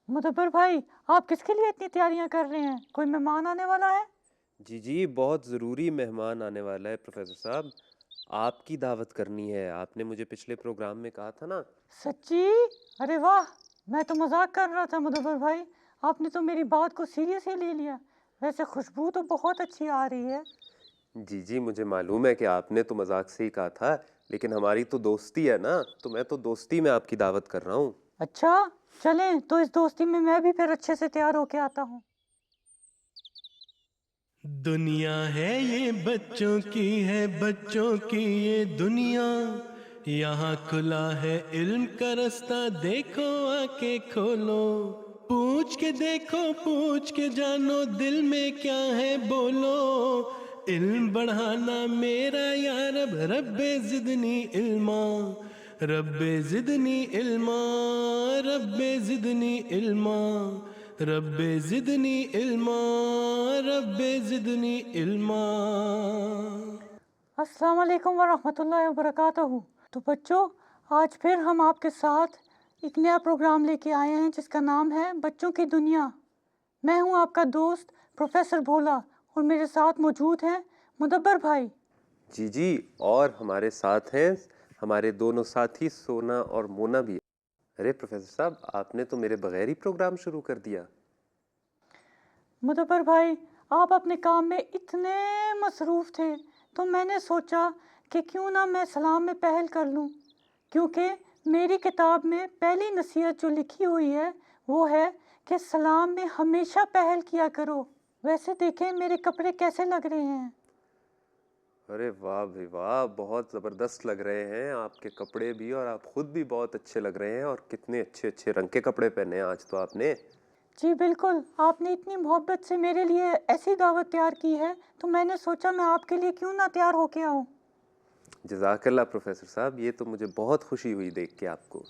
مدبر بھائی، آپ کس کے لیے اتنی تیاریاں کر رہے ہیں؟ کوئی مہمان آنے والا ہے؟ جی بہت ضروری مہمان آنے والا ہے پروفیسر صاحب. آپ کی دعوت کرنی ہے. آپ نے مجھے پچھلے پروگرام میں کہا تھا نا. سچی؟ ارے واہ، میں تو مذاق کر رہا تھا مدبر بھائی، آپ نے تو میری بات کو سیریس ہی لے لیا. ویسے خوشبو تو بہت اچھی آ رہی ہے. جی مجھے معلوم ہے کہ آپ نے تو مذاق سے ہی کہا تھا، لیکن ہماری تو دوستی ہے نا، تو میں تو دوستی میں آپ کی دعوت کر رہا ہوں. اچھا چلیں، تو اس دوستی میں بھی پھر اچھے سے تیار ہو کے آتا ہوں. دنیا ہے یہ بچوں کی، ہے بچوں کی یہ دنیا، یہاں کھلا ہے علم کا رستہ، دیکھو آ کے کھولو، پوچھ کے دیکھو پوچھ کے جانو، دل میں کیا ہے بولو، علم بڑھانا میرا یا رب، رب زدنی علما، رب زدنی علما، رب زدنی علما، رب زدنی علما، رب زدنی علما. السلام علیکم ورحمۃ اللہ وبرکاتہ. تو بچوں، آج پھر ہم آپ کے ساتھ ایک نیا پروگرام لے کے آئے ہیں جس کا نام ہے بچوں کی دنیا. میں ہوں آپ کا دوست پروفیسر بھولا، اور میرے ساتھ موجود ہیں مدبر بھائی. جی اور ہمارے ساتھ ہیں ہمارے دونوں ساتھی سونا اور مونا بھی. ارے پروفیسر صاحب، آپ نے تو میرے بغیر ہی پروگرام شروع کر دیا. مدبر بھائی، آپ اپنے کام میں اتنے مصروف تھے تو میں نے سوچا کہ کیوں نہ میں سلام میں پہل کر لوں، کیونکہ میری کتاب میں پہلی نصیحت جو لکھی ہوئی ہے وہ ہے کہ سلام میں ہمیشہ پہل کیا کرو. ویسے دیکھیں میرے کپڑے کیسے لگ رہے ہیں. ارے واہ بھائی واہ، بہت زبردست لگ رہے ہیں آپ کے کپڑے بھی، اور آپ خود بھی بہت اچھے لگ رہے ہیں. اور کتنے اچھے اچھے رنگ کے کپڑے پہنے ہیں آج تو آپ نے. جی بالکل، آپ نے اتنی محبت سے میرے لیے ایسی دعوت تیار کی ہے تو میں نے سوچا میں آپ کے لیے کیوں نہ تیار ہو کے آؤں. جزاک اللہ پروفیسر صاحب، یہ تو مجھے بہت خوشی ہوئی دیکھ کے آپ کو.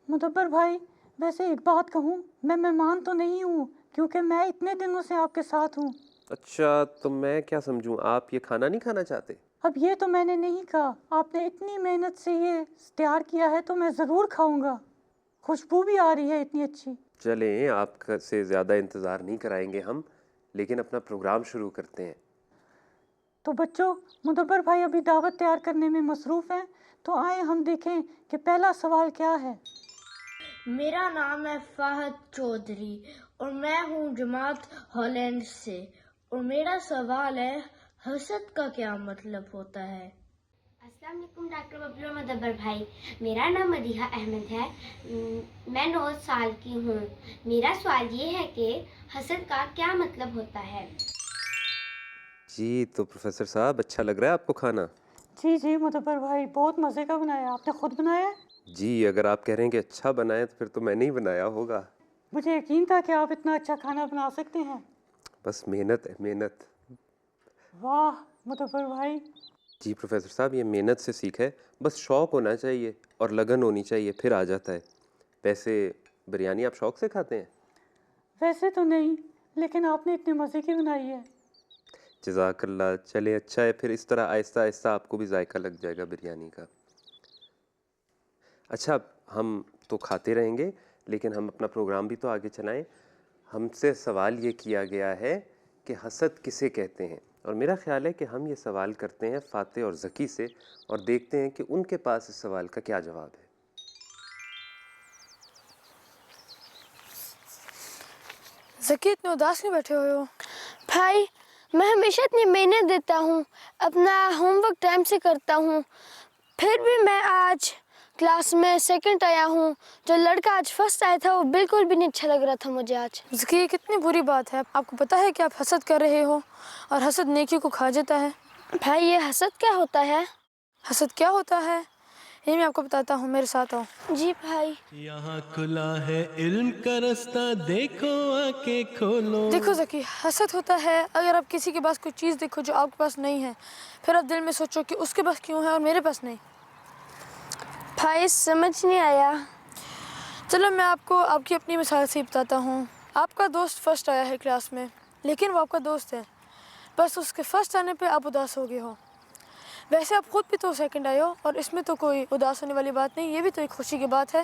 مدبر بھائی، ویسے ایک بات کہوں، میں مہمان تو نہیں ہوں کیونکہ میں اتنے دنوں سے آپ کے ساتھ ہوں. اچھا تو میں کیا سمجھوں، آپ یہ کھانا نہیں کھانا چاہتے؟ اب یہ تو میں نے نہیں کہا، آپ نے اتنی محنت سے یہ تیار کیا ہے تو میں ضرور کھاؤں گا. خوشبو بھی آ رہی ہے اتنی اچھی. چلیں، آپ سے زیادہ انتظار نہیں کرائیں گے ہم، لیکن اپنا پروگرام شروع کرتے ہیں. تو بچوں، مدبر بھائی ابھی دعوت تیار کرنے میں مصروف ہیں، تو آئیں ہم دیکھیں کہ پہلا سوال کیا ہے. میرا نام ہے فہد چودھری اور میں ہوں جماعت ہالینڈ سے، اور میرا سوال ہے حسد کا کیا مطلب ہوتا ہے؟ السلام علیکم ڈاکٹر ببلو مدبر بھائی، میرا نام مدیحہ احمد ہے، میں 9 سال کی ہوں. میرا سوال یہ ہے کہ حسد کا کیا مطلب ہوتا ہے؟ جی تو پروفیسر صاحب، اچھا لگ رہا ہے آپ کو کھانا؟ جی مدبر بھائی، بہت مزے کا بنایا. آپ نے خود بنایا ہے؟ جی اگر آپ کہہ رہے ہیں کہ اچھا بنائے تو پھر تو میں نے ہی بنایا ہوگا. مجھے یقین تھا کہ آپ اتنا اچھا کھانا بنا سکتے ہیں. بس محنت ہے محنت. واہ مدبر بھائی. جی پروفیسر صاحب، یہ محنت سے سیکھ ہے، بس شوق ہونا چاہیے اور لگن ہونی چاہیے، پھر آ جاتا ہے. ویسے بریانی آپ شوق سے کھاتے ہیں؟ ویسے تو نہیں، لیکن آپ نے اتنے مزے کی بنائی ہے. جزاک اللہ. چلے اچھا ہے، پھر اس طرح آہستہ آہستہ آپ کو بھی ذائقہ لگ جائے گا بریانی کا. اچھا، ہم تو کھاتے رہیں گے لیکن ہم اپنا پروگرام بھی تو آگے چلائیں. ہم سے سوال یہ کیا گیا ہے کہ حسد کسے کہتے ہیں، اور میرا خیال ہے کہ ہم یہ سوال کرتے ہیں فاتح اور ذکی سے، اور دیکھتے ہیں کہ ان کے پاس اس سوال کا کیا جواب ہے. ذکی، اتنے اداس کیوں بیٹھے ہوئے ہو؟ بھائی، میں ہمیشہ اتنی محنت دیتا ہوں، اپنا ہوم ورک ٹائم سے کرتا ہوں، پھر بھی میں آج کلاس میں سیکنڈ آیا ہوں. جو لڑکا آج فرسٹ آیا تھا وہ بالکل بھی نہیں اچھا لگ رہا تھا مجھے آج. ذکی، یہ کتنی بری بات ہے. آپ کو پتہ ہے کہ آپ حسد کر رہے ہو اور حسد نیکی کو کھا جاتا ہے. بھائی، یہ حسد کیا ہوتا ہے؟ حسد کیا ہوتا ہے یہ میں آپ کو بتاتا ہوں، میرے ساتھ آؤ. جی بھائی. یہاں کھلا ہے علم کا رستہ، دیکھو آ کے کھولو. دیکھو ذکی، حسد ہوتا ہے اگر آپ کسی کے پاس کوئی چیز دیکھو جو آپ کے پاس نہیں ہے، پھر آپ دل میں سوچو کہ اس کے پاس کیوں ہے اور میرے پاس نہیں. بھائی سمجھ نہیں آیا. چلو میں آپ کو آپ کی اپنی مثال سے بتاتا ہوں. آپ کا دوست فرسٹ آیا ہے کلاس میں، لیکن وہ آپ کا دوست ہے، بس اس کے فرسٹ آنے پہ آپ اداس ہو گئے ہو. ویسے آپ خود بھی تو سیکنڈ آئے ہو، اور اس میں تو کوئی اداس ہونے والی بات نہیں، یہ بھی تو ایک خوشی کی بات ہے.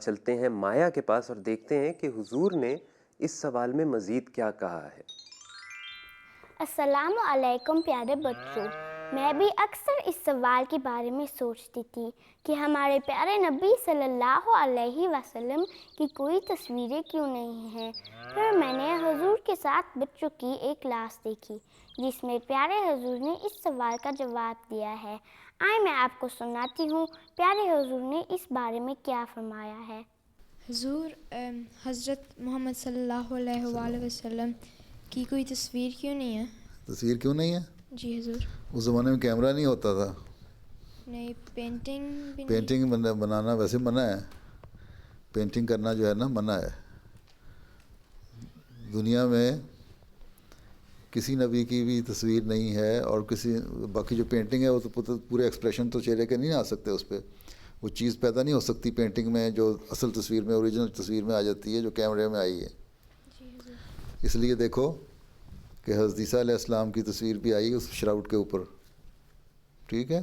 چلتے ہیں مایا کے پاس اور دیکھتے ہیں کہ حضور نے اس سوال میں مزید کیا کہا ہے۔ السلام علیکم پیارے بچوں، میں بھی اکثر اس سوال کے بارے میں سوچتی تھی کہ ہمارے پیارے نبی صلی اللہ علیہ وسلم کی کوئی تصویریں کیوں نہیں ہیں۔ پھر میں نے حضور کے ساتھ بچوں کی ایک کلاس دیکھی جس میں پیارے حضور نے اس سوال کا جواب دیا ہے۔ آئے میں آپ کو سناتی ہوں پیارے حضور نے اس بارے میں کیا فرمایا ہے۔ حضور، حضرت محمد صلی اللہ علیہ وآلہ وسلم کی کوئی تصویر کیوں نہیں ہے؟ تصویر کیوں نہیں ہے؟ جی حضور۔ اس زمانے میں کیمرہ نہیں ہوتا تھا۔ نہیں، پینٹنگ پینٹنگ بنانا ویسے منع ہے، پینٹنگ کرنا جو ہے نا منع ہے۔ دنیا میں کسی نبی کی بھی تصویر نہیں ہے، اور کسی باقی جو پینٹنگ ہے وہ تو پورے ایکسپریشن تو چہرے کے نہیں آ سکتے، اس پہ وہ چیز پیدا نہیں ہو سکتی پینٹنگ میں جو اصل تصویر میں اوریجنل تصویر میں آ جاتی ہے جو کیمرے میں آئی ہے۔ اس لیے دیکھو کہ حضرت عیسیٰ علیہ السلام کی تصویر بھی آئی اس شراؤٹ کے اوپر، ٹھیک ہے،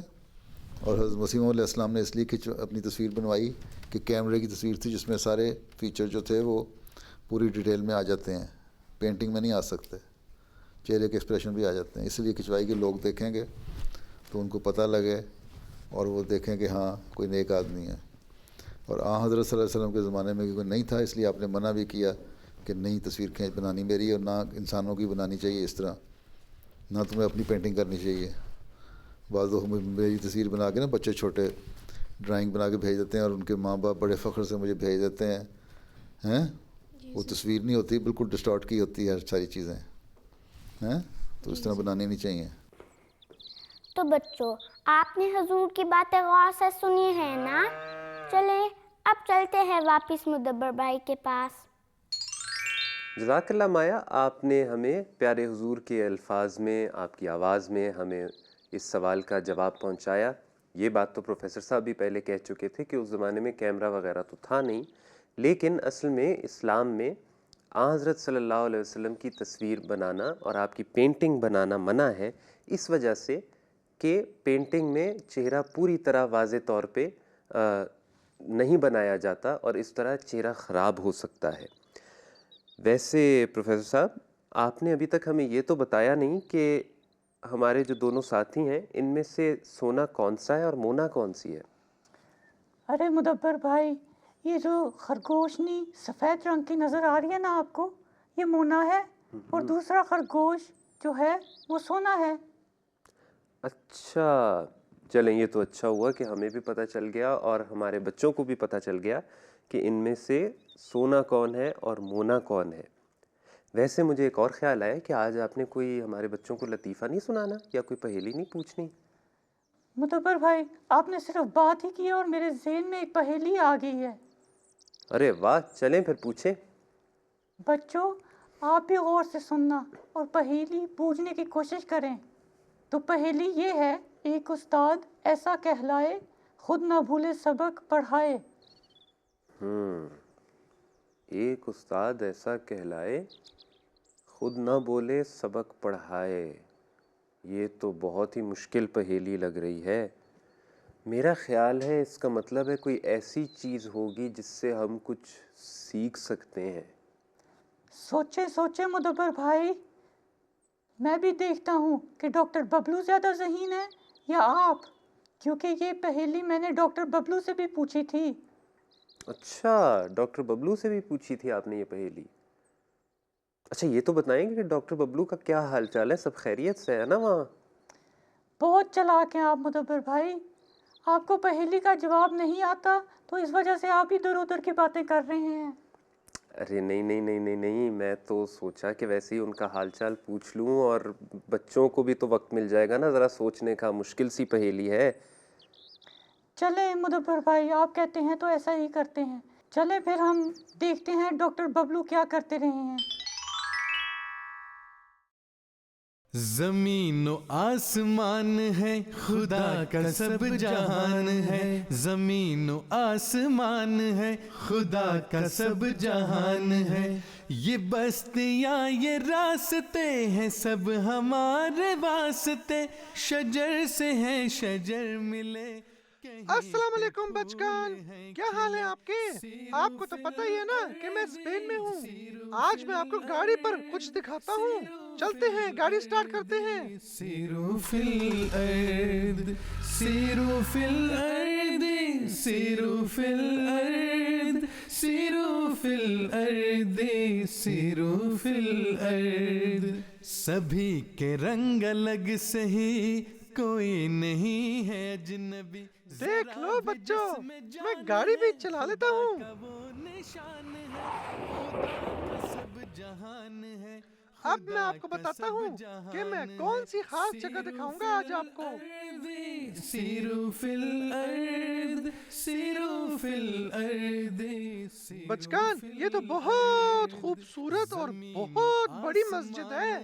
اور حضرت مسیح علیہ السلام نے اس لیے اپنی تصویر بنوائی کہ کیمرے کی تصویر تھی جس میں سارے فیچر جو تھے وہ پوری ڈیٹیل میں آ جاتے ہیں، پینٹنگ میں نہیں آ سکتے، چہرے کے ایکسپریشن بھی آ جاتے ہیں، اس لیے کھنچوائی کہ لوگ دیکھیں گے تو ان کو پتہ لگے اور وہ دیکھیں کہ ہاں کوئی نیک آدمی ہے۔ اور حضرت صلی اللہ علیہ وسلم کے زمانے میں کوئی نہیں تھا، اس لیے آپ نے منع بھی کیا کہ نہیں تصویر کھینچ بنانی میری، اور نہ انسانوں کی بنانی چاہیے اس طرح، نہ تمہیں اپنی پینٹنگ کرنی چاہیے۔ بعض لوگ میری تصویر بنا کے نا بچے چھوٹے ڈرائنگ بنا کے بھیج دیتے ہیں اور ان کے ماں باپ بڑے فخر سے مجھے بھیج دیتے ہیں، وہ تصویر نہیں ہوتی، بالکل ڈسٹارٹ کی ہوتی ہے ساری چیزیں، تو اس طرح بنانی نہیں چاہیے۔ تو بچوں، آپ نے حضور کی باتیں غور سے سنی ہیں نا؟ چلیں اب چلتے ہیں واپس مدبر بھائی کے پاس۔ جزاک اللہ مایا، آپ نے ہمیں پیارے حضور کے الفاظ میں، آپ کی آواز میں ہمیں اس سوال کا جواب پہنچایا۔ یہ بات تو پروفیسر صاحب بھی پہلے کہہ چکے تھے کہ اس زمانے میں کیمرہ وغیرہ تو تھا نہیں، لیکن اصل میں اسلام میں حضرت صلی اللہ علیہ وسلم کی تصویر بنانا اور آپ کی پینٹنگ بنانا منع ہے، اس وجہ سے کہ پینٹنگ میں چہرہ پوری طرح واضح طور پہ نہیں بنایا جاتا اور اس طرح چہرہ خراب ہو سکتا ہے۔ ویسے پروفیسر صاحب، آپ نے ابھی تک ہمیں یہ تو بتایا نہیں کہ ہمارے جو دونوں ساتھی ہیں ان میں سے سونا کون سا ہے اور مونا کون سی ہے؟ ارے مدبر بھائی، یہ جو خرگوشنی سفید رنگ کی نظر آ رہی ہے نا آپ کو، یہ مونا ہے، اور دوسرا خرگوش جو ہے وہ سونا ہے۔ اچھا، چلیں یہ تو اچھا ہوا کہ ہمیں بھی پتہ چل گیا اور ہمارے بچوں کو بھی پتہ چل گیا کہ ان میں سے سونا کون ہے اور مونا کون ہے۔ ویسے مجھے ایک اور خیال آیا کہ آج آپ نے کوئی ہمارے بچوں کو لطیفہ نہیں سنانا یا کوئی پہیلی نہیں پوچھنی؟ مدبر بھائی، آپ نے صرف بات ہی کی ہے اور میرے ذہن میں ایک پہیلی آ گئی ہے۔ ارے واہ، چلیں پھر پوچھیں۔ بچوں، آپ بھی غور سے سننا اور پہیلی بوجھنے کی کوشش کریں۔ تو پہیلی یہ ہے، ایک استاد ایسا کہلائے خود نہ بھولے سبق پڑھائے۔ ایک استاد ایسا کہلائے خود نہ بولے سبق پڑھائے، یہ تو بہت ہی مشکل پہیلی لگ رہی ہے۔ میرا خیال ہے اس کا مطلب ہے کوئی ایسی چیز ہوگی جس سے ہم کچھ سیکھ سکتے ہیں۔ سوچے سوچے مدبر بھائی، میں بھی دیکھتا ہوں کہ ڈاکٹر ببلو زیادہ ذہین ہے یا آپ، کیونکہ یہ پہیلی میں نے ڈاکٹر ببلو سے بھی پوچھی تھی۔ اچھا، ڈاکٹر ببلو سے بھی پوچھی تھی آپ نے یہ پہیلی؟ اچھا یہ تو بتائیں گے کہ ڈاکٹر ببلو کا کیا حال چال ہے، سب خیریت سے ہے نا وہاں؟ بہت چلاک ہیں آپ مدبر بھائی، آپ کو پہیلی کا جواب نہیں آتا تو اس وجہ سے آپ ادھر ادھر کی باتیں کر رہے ہیں۔ ارے نہیں نہیں نہیں نہیں نہیں، میں تو سوچا کہ ویسے ہی ان کا حال چال پوچھ لوں، اور بچوں کو بھی تو وقت مل جائے گا نا ذرا سوچنے کا، مشکل سی پہیلی ہے۔ چلیں مدبر بھائی، آپ کہتے ہیں تو ایسا ہی کرتے ہیں۔ چلیں پھر ہم دیکھتے ہیں ڈاکٹر ببلو کیا کرتے رہے ہیں۔ زمین و آسمان ہے خدا کا سب جہان ہے، زمین و آسمان ہے خدا کا سب جہان ہے، یہ بستیاں یہ راستے ہیں سب ہمارے واسطے، شجر سے ہیں شجر ملے۔ السلام علیکم بچگان، کیا حال ہے آپ کے؟ آپ کو تو پتہ ہی ہے نا کہ میں اسپین میں ہوں۔ آج میں آپ کو گاڑی پر کچھ دکھاتا ہوں، چلتے ہیں گاڑی سٹارٹ کرتے ہیں۔ سیروا فی الارض سیروا فی الارض سیروا فی الارض سیروا فی الارض سیروا فی الارض سبھی کے رنگ الگ سہی کوئی نہیں ہے اجنبی دیکھ لو بچوں، میں گاڑی بھی چلا لیتا ہوں۔ وہ نشان ہے خدا کا سب جہان ہے اب میں آپ کو بتاتا ہوں کہ میں کون سی خاص جگہ دکھاؤں گا آج آپ کو۔ سیروا فی الارض سیروا فی الارض بچگان، یہ تو بہت خوبصورت اور بہت بڑی مسجد ہے،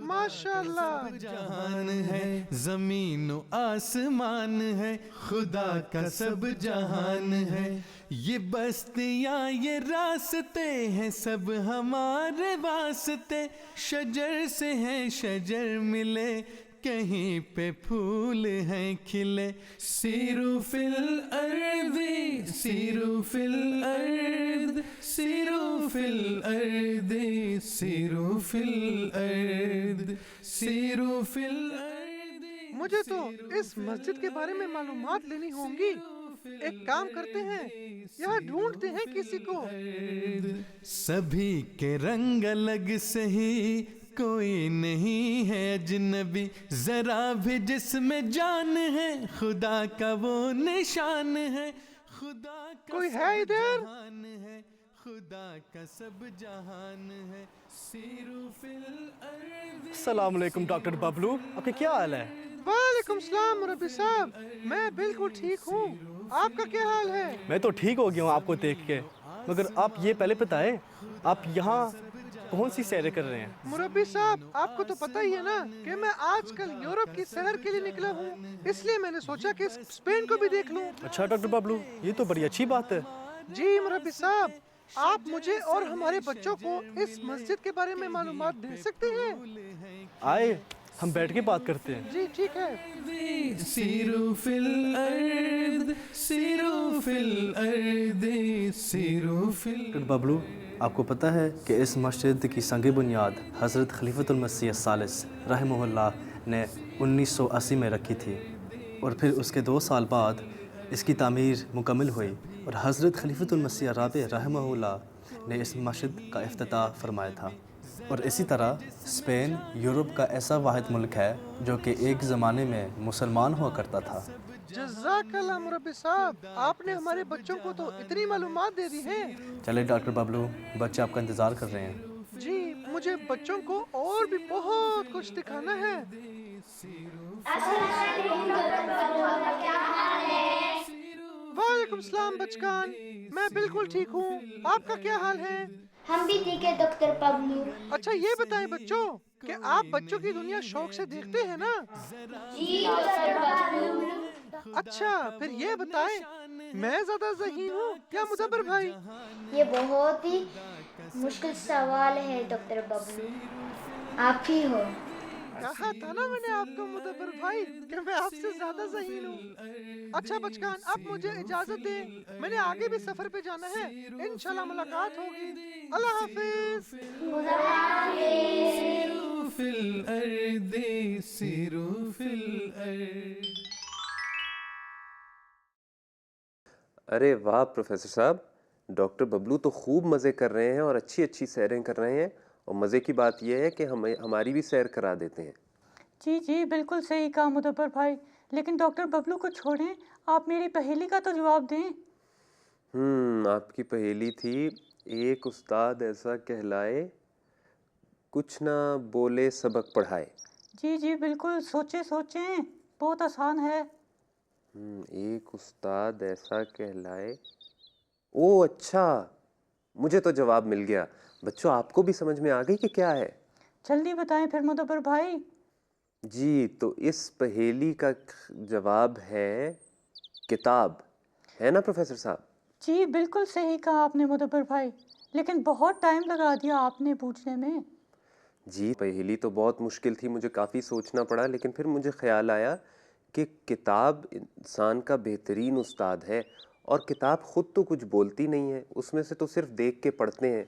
ماشاءاللہ۔ جہان ہے زمین و آسمان ہے خدا کا سب جہان ہے یہ بستیاں یہ راستے ہیں سب ہمارے واسطے شجر سے ہیں شجر ملے کہیں پہ پھول ہیں کھلے سیروا فی الارض سیروا فی الارض سیروا فی الارض سیروا فی الارض سیروا فی الارض مجھے تو اس مسجد کے بارے میں معلومات لینی ہوں گی۔ ایک کام کرتے ہیں، یہاں ڈھونڈتے ہیں کسی کو۔ سبھی کے رنگ الگ سہی کوئی نہیں ہے اجنبی ذرا بھی جس میں جان ہے خدا کا وہ نشان ہے خدا کا کوئی ہے ادھر؟ جہان ہے خدا کا سب جہان ہے سیروا فی الارض السلام علیکم ڈاکٹر ببلو، آپ کا کیا حال ہے؟ وعلیکم السلام مربی صاحب، میں بالکل ٹھیک ہوں، آپ کا کیا حال ہے؟ میں تو ٹھیک ہو گیا ہوں آپ کو دیکھ کے، مگر آپ یہ پہلے بتائیں آپ یہاں کون سی سیریں کر رہے ہیں؟ مربی صاحب، آپ کو تو پتہ ہی ہے نا کہ میں آج کل یورپ کی سیر کے لیے نکلا ہوں، اس لیے میں نے سوچا کہ اسپین کو بھی دیکھ لوں۔ اچھا ڈاکٹر ببلو، یہ تو بڑی اچھی بات ہے۔ جی مربی صاحب، آپ مجھے اور ہمارے بچوں کو اس مسجد کے بارے میں معلومات دے سکتے ہیں؟ آئے ہم بیٹھ کے بات کرتے ہیں۔ جی ٹھیک ہے۔ سیروا فی الارض سیروا فی الارض سیروا فی ڈاکٹر ببلو، آپ کو پتہ ہے کہ اس مسجد کی سنگ بنیاد حضرت خلیفۃ المسیح الثالث رحمہ اللہ نے 1980 میں رکھی تھی اور پھر اس کے 2 سال بعد اس کی تعمیر مکمل ہوئی اور حضرت خلیفۃ المسیح الرابع رحمہ اللہ نے اس مسجد کا افتتاح فرمایا تھا۔ اور اسی طرح اسپین یورپ کا ایسا واحد ملک ہے جو کہ ایک زمانے میں مسلمان ہوا کرتا تھا۔ جزاک اللہ مربی صاحب، آپ نے ہمارے بچوں کو تو اتنی معلومات دے دی ہیں۔ چلے ڈاکٹر ببلو، بچے آپ کا انتظار کر رہے ہیں۔ جی، مجھے بچوں کو اور بھی بہت کچھ دکھانا ہے۔ وعلیکم السلام بچگان، میں بالکل ٹھیک ہوں، آپ کا کیا حال ہے؟ ہم بھی ٹھیک ہے ڈاکٹر ببلو۔ اچھا یہ بتائیں بچوں کہ آپ بچوں کی دنیا شوق سے دیکھتے ہیں نا؟ جی ڈاکٹر ببلو۔ اچھا پھر یہ بتائیں، میں زیادہ ذہین ہوں یا مدبر بھائی؟ یہ بہت ہی مشکل سوال ہے ڈاکٹر ببلو، آپ ہی ہو۔ کہا تھا نا میں نے آپ کو مدبر بھائی کہ میں آپ سے زیادہ ذہین ہوں۔ اچھا بچگان، اب مجھے اجازت دیں، میں نے آگے بھی سفر پہ جانا ہے، انشاءاللہ ملاقات ہوگی۔ اللہ حافظ۔ سیروا فی الارض سیروا فی الارض۔ ارے واہ پروفیسر صاحب، ڈاکٹر ببلو تو خوب مزے کر رہے ہیں اور اچھی اچھی سیریں کر رہے ہیں، اور مزے کی بات یہ ہے کہ ہماری بھی سیر کرا دیتے ہیں۔ جی جی بالکل صحیح کہا مدبر بھائی، لیکن ڈاکٹر ببلو کو چھوڑیں، آپ میری پہیلی کا تو جواب دیں۔ آپ کی پہیلی تھی، ایک استاد ایسا کہلائے کچھ نہ بولے سبق پڑھائے۔ جی جی بالکل، سوچیں، بہت آسان ہے۔ ایک استاد ایسا کہلائے، او اچھا، مجھے تو جواب مل گیا۔ بچوں آپ کو بھی سمجھ میں آ گئی کہ کیا ہے؟ جلدی بتائیں پھر مدبر بھائی۔ جی تو اس پہیلی کا جواب ہے کتاب، ہے نا پروفیسر صاحب؟ جی بالکل صحیح کہا آپ نے مدبر بھائی، لیکن بہت ٹائم لگا دیا آپ نے پوچھنے میں۔ جی پہیلی تو بہت مشکل تھی، مجھے کافی سوچنا پڑا، لیکن پھر مجھے خیال آیا کہ کتاب انسان کا بہترین استاد ہے، اور کتاب خود تو کچھ بولتی نہیں ہے، اس میں سے تو صرف دیکھ کے پڑھتے ہیں،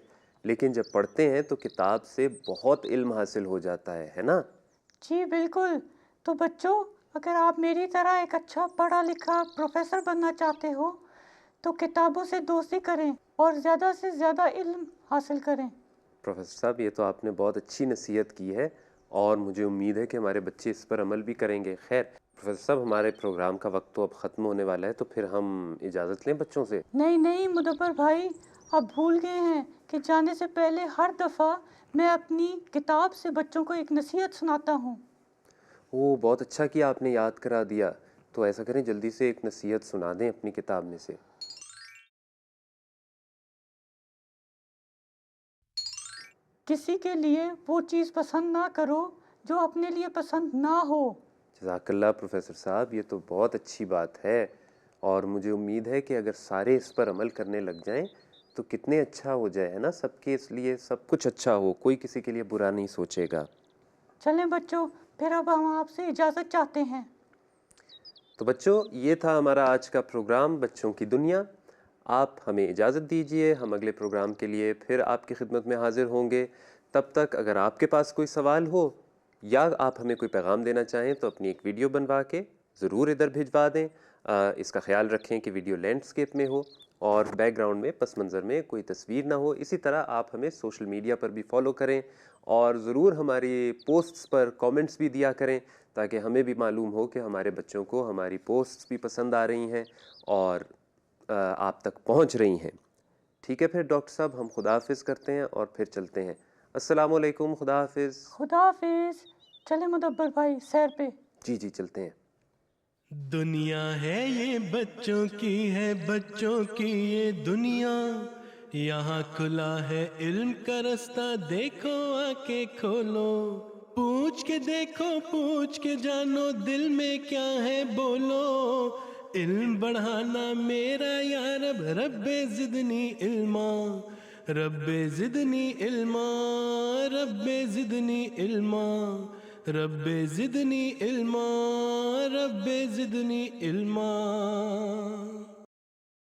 لیکن جب پڑھتے ہیں تو کتاب سے بہت علم حاصل ہو جاتا ہے نا؟ جی بالکل. تو بچوں، اگر آپ میری طرح ایک اچھا پڑھا لکھا پروفیسر بننا چاہتے ہو تو کتابوں سے دوستی کریں اور زیادہ سے زیادہ علم حاصل کریں. پروفیسر صاحب، یہ تو آپ نے بہت اچھی نصیحت کی ہے، اور مجھے امید ہے کہ ہمارے بچے اس پر عمل بھی کریں گے. خیر پروفیسر صاحب، ہمارے پروگرام کا وقت تو اب ختم ہونے والا ہے، تو پھر ہم اجازت لیں بچوں سے؟ نہیں نہیں مدبر بھائی، آپ بھول گئے ہیں کہ جانے سے پہلے ہر دفعہ میں اپنی کتاب سے بچوں کو ایک نصیحت سناتا ہوں. بہت اچھا کیا آپ نے یاد کرا دیا. تو ایسا کریں، جلدی سے ایک نصیحت سنا دیں اپنی کتاب میں سے. کسی کے لیے وہ چیز پسند نہ کرو جو اپنے لیے پسند نہ ہو. جزاک اللہ پروفیسر صاحب، یہ تو بہت اچھی بات ہے، اور مجھے امید ہے کہ اگر سارے اس پر عمل کرنے لگ جائیں تو کتنے اچھا ہو جائے، ہے نا؟ سب کے اس لیے سب کچھ اچھا ہو، کوئی کسی کے لیے برا نہیں سوچے گا. چلیں بچوں، پھر اب ہم آپ سے اجازت چاہتے ہیں. تو بچوں، یہ تھا ہمارا آج کا پروگرام بچوں کی دنیا. آپ ہمیں اجازت دیجئے، ہم اگلے پروگرام کے لیے پھر آپ کی خدمت میں حاضر ہوں گے. تب تک اگر آپ کے پاس کوئی سوال ہو یا آپ ہمیں کوئی پیغام دینا چاہیں تو اپنی ایک ویڈیو بنوا کے ضرور ادھر بھجوا دیں. اس کا خیال رکھیں کہ ویڈیو لینڈسکیپ میں ہو اور بیک گراؤنڈ میں پس منظر میں کوئی تصویر نہ ہو. اسی طرح آپ ہمیں سوشل میڈیا پر بھی فالو کریں اور ضرور ہماری پوسٹس پر کامنٹس بھی دیا کریں، تاکہ ہمیں بھی معلوم ہو کہ ہمارے بچوں کو ہماری پوسٹس بھی پسند آ رہی ہیں اور آپ تک پہنچ رہی ہیں. ٹھیک ہے، پھر ڈاکٹر صاحب ہم خدا حافظ کرتے ہیں اور پھر چلتے ہیں. السلام علیکم. خدا حافظ. خدا حافظ. چلیں مدبر بھائی، سیر پہ. جی چلتے ہیں. دنیا ہے یہ بچوں کی، ہے بچوں کی یہ دنیا، یہاں کھلا ہے علم کا رستہ، دیکھو آ کے کھولو. پوچھ کے دیکھو، پوچھ کے جانو، دل میں کیا ہے بولو. علم بڑھانا میرا یا رب، رب زدنی علما، رب زدنی علما، رب زدنی علما، رب زدنی علما، رب زدنی علما.